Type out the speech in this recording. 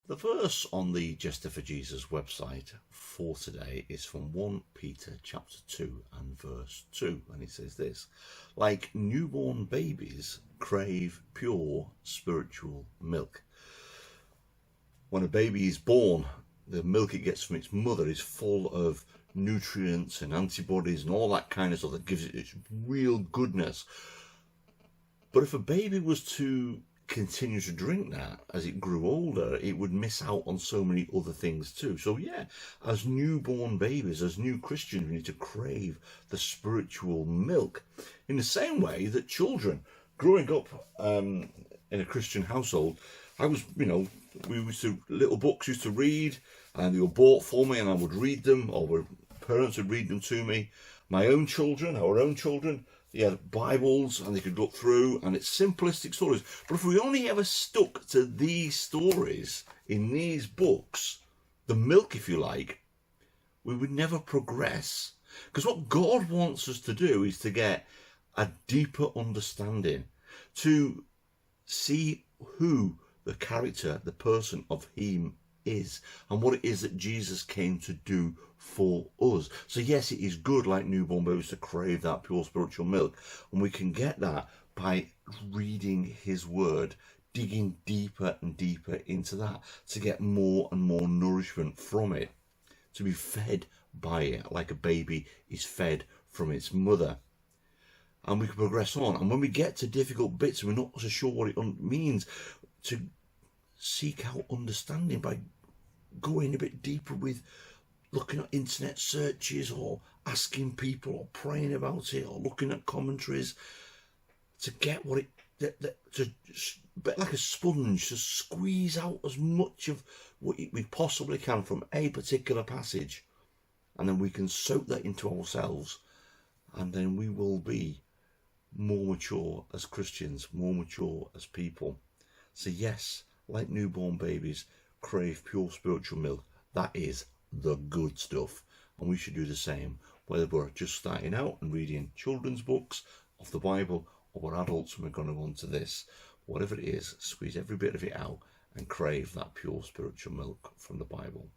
The verse on the Jester for Jesus website for today is from 1 Peter chapter 2 and verse 2, and it says this: like newborn babies, crave pure spiritual milk. When a baby is born, the milk it gets from its mother is full of nutrients and antibodies and all that kind of stuff that gives it its real goodness. But if a baby was to continue to drink that as it grew older, it would miss out on so many other things too. So yeah, as newborn babies, as new Christians, we need to crave the spiritual milk in the same way that children growing up in a Christian household, I was, we used to, little books used to read, and they were bought for me, and I would read them, or parents would read them to me. My own children, our own children, they had Bibles, and they could look through, and it's simplistic stories. But if we only ever stuck to these stories in these books, the milk, if you like, we would never progress. Because what God wants us to do is to get a deeper understanding, to see who the character, the person of Him is, and what it is that Jesus came to do for us. So yes, it is good, like newborn babies, to crave that pure spiritual milk, and we can get that by reading His word, digging deeper and deeper into that, to get more and more nourishment from it, to be fed by it like a baby is fed from its mother. And we can progress on, and when we get to difficult bits and we're not so sure what it means, to seek out understanding by going a bit deeper with looking at internet searches, or asking people, or praying about it, or looking at commentaries, to get what it, to bit like a sponge, to squeeze out as much of what we possibly can from a particular passage, and then we can soak that into ourselves, and then we will be more mature as Christians, more mature as people. So yes, like newborn babies, crave pure spiritual milk. That is the good stuff, and we should do the same, whether we're just starting out and reading children's books of the Bible, or we're adults and we're going to go on to this. Whatever it is, squeeze every bit of it out and crave that pure spiritual milk from the Bible.